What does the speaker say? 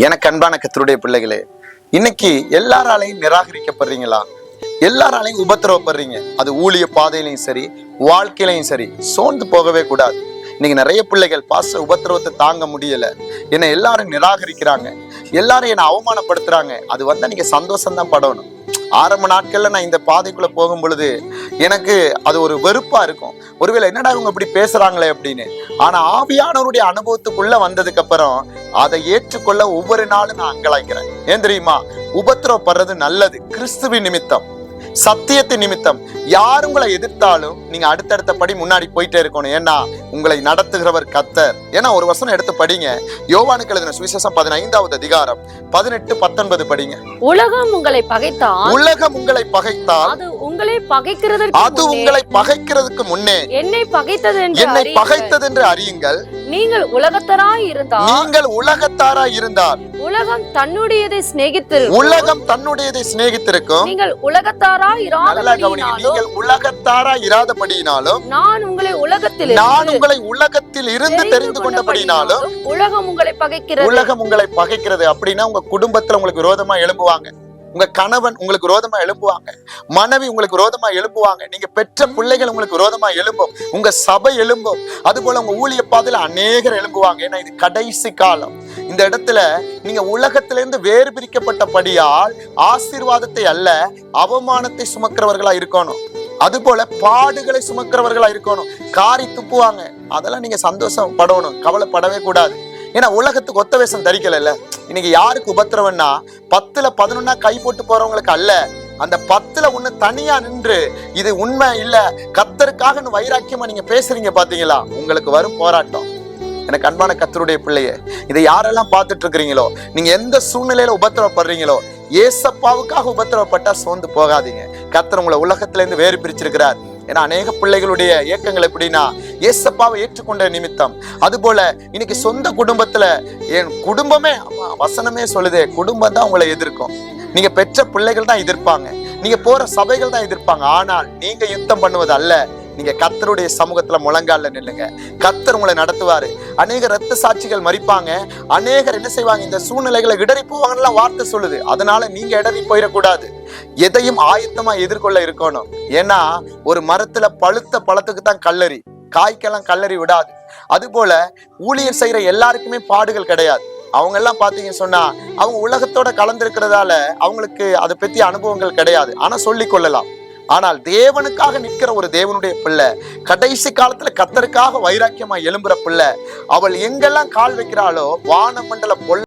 எனக்கு அன்பான கர்த்தருடைய பிள்ளைகளே, இன்னைக்கு எல்லாராலையும் நிராகரிக்கப்படுறீங்களா? எல்லாராலையும் உபத்திரவப்படுறீங்க. அது ஊழிய பாதையிலையும் சரி, வாழ்க்கையிலையும் சரி, சோர்ந்து போகவே கூடாது. இன்னைக்கு நிறைய பிள்ளைகள் பாஸ்டர் உபத்திரவத்தை தாங்க முடியல, என்னை எல்லாரும் நிராகரிக்கிறாங்க, எல்லாரும் என்னை அவமானப்படுத்துறாங்க. அது வந்தா நீங்க சந்தோஷம் தான் படணும். ஆரம்ப நாட்கள்ல நான் இந்த பாதைக்குள்ள போகும் பொழுது எனக்கு அது ஒரு வெறுப்பா இருக்கும். ஒருவேளை என்னடா இவங்க இப்படி பேசுறாங்களே அப்படின்னு. ஆனா ஆவியானவருடைய அனுபவத்துக்குள்ள வந்ததுக்கு அப்புறம் அதை ஏற்றுக்கொள்ள ஒவ்வொரு நாளும் நான் அங்கலாய்க்கிறேன். ஏன் தெரியுமா? உபத்திரவப்படுறது நல்லது. கிறிஸ்துவின் நிமித்தம், சத்தியத்தின் நிமித்தம். யார் உங்களை எதிர்த்தாலும் நீங்க அடுத்தடுத்த படி முன்னாடி போயிட்டே இருக்கணும். ஏன்னா உங்களை நடத்துகிறவர் கர்த்தர். ஏன்னா ஒரு வசனம் எடுத்து படிங்க. யோவானுக்கு எழுதின சுவிசேஷம் 15வது அதிகாரம் 18, 19 படிங்க. உலகம் உங்களை பகைத்தால், உலகம் உங்களை பகைத்தால், அது உங்களை பகைக்கிறதற்கு உங்களை பகைக்கிறதுக்கு முன்னே என்னை பகைத்தது என்று அறியுங்கள். நீங்கள் உலகத்தாராய் இருந்தால், நீங்கள் உலகத்தாராய் இருந்தால் உலகம் தன்னுடையதை சிநேகித்திருக்கும். நீங்கள் உலகத்தாராய் இராதபடியினாலும் நான் உங்களை உலகத்தில் இருந்து தெரிந்து கொண்டபடியினாலும் உலகம் உங்களை பகைக்கிறது. அப்படின்னா உங்க குடும்பத்துல உங்களுக்கு விரோதமா எழும்புவாங்க, உங்க கணவன் உங்களுக்கு விரோதமா எழும்புவாங்க, மனைவி உங்களுக்கு விரோதமா எழும்புவாங்க, நீங்க பெற்ற பிள்ளைகள் உங்களுக்கு விரோதமா எழும்பும், உங்க சபை எழும்பும், அது போல உங்க ஊழிய பாதையில அநேகர் எழும்புவாங்க. ஏன்னா இது கடைசி காலம். இந்த இடத்துல நீங்க உலகத்திலிருந்து வேறு பிரிக்கப்பட்டபடியால் ஆசீர்வாதத்தை அல்ல அவமானத்தை சுமக்கிறவர்களா இருக்கணும். அது போல பாடுகளை சுமக்கிறவர்களா இருக்கணும். காரி துப்புவாங்க, அதெல்லாம் நீங்க சந்தோஷம் படணும், கவலைப்படவே கூடாது. ஏன்னா உலகத்துக்கு ஒத்த வேஷம் தரிக்கல. இன்னைக்கு யாருக்கு உபத்திரவன்னா 10ல 11 கை போட்டு போறவங்களுக்கு அல்ல, அந்த 10ல ஒண்ணு தனியா நின்று இது உண்மை இல்ல கர்த்தருக்காக வைராக்கியமா நீங்க பேசுறீங்க பாத்தீங்களா, உங்களுக்கு வரும் போராட்டம். எனக்கு அன்பான கர்த்தருடைய பிள்ளையே, இதை யாரெல்லாம் பார்த்துட்டு இருக்கிறீங்களோ, நீங்க எந்த சூழ்நிலையில உபத்திரவப்படுறீங்களோ, ஏசப்பாவுக்காக உபத்திரவப்பட்டா சோர்ந்து போகாதீங்க. கர்த்தர் உங்களை உலகத்துல இருந்து வேறு பிரிச்சிருக்கிறார். ஏன்னா அநேக பிள்ளைகளுடைய இயக்கங்கள் எப்படின்னா ஏசப்பாவை ஏற்றுக்கொண்ட நிமித்தம். அது போல இன்னைக்கு சொந்த குடும்பத்துல என் குடும்பமே, வசனமே சொல்லுதே, குடும்பம் தான் உங்களை எதிர்க்கும். நீங்க பெற்ற பிள்ளைகள் தான் எதிர்ப்பாங்க, நீங்க போற சபைகள் தான் எதிர்ப்பாங்க. ஆனால் நீங்க யுத்தம் பண்ணுவது அல்ல, நீங்க கர்த்தருடைய சமூகத்துல முழங்கால நில்லுங்க. கர்த்தர் உங்களை நடத்துவாரு. அநேக ரத்த சாட்சிகள் மறிப்பாங்க, அநேகர் என்ன செய்வாங்க, இந்த சூழ்நிலைகளை இடறி போவாங்கன்னு வார்த்தை சொல்லுது. அதனால நீங்க இடறி போயிடக்கூடாது. எதையும் ஆயத்தமா எதிர்கொள்ள இருக்கணும். ஏன்னா ஒரு மரத்துல பழுத்த பழத்துக்கு தான் கல்லறி, காய்க்கெல்லாம் கல்லறி விடாது. அது போல ஊழியர் செய்யற எல்லாருக்குமே பாடுகள் கிடையாது. அவங்க எல்லாம் பாத்தீங்கன்னு சொன்னா அவங்க உலகத்தோட கலந்திருக்கிறதால அவங்களுக்கு அதை பத்தி அனுபவங்கள் கிடையாது. ஆனா சொல்லிக் கொள்ளலாம். ஆனால் தேவனுக்காக நிற்கிற ஒரு தேவனுடைய பிள்ளை, கடைசி காலத்துல கர்த்தருக்காக வைராக்கியமா எழும்புற பிள்ளை, அவள் எங்கெல்லாம் கால் வைக்கிறாளோ வானமண்டல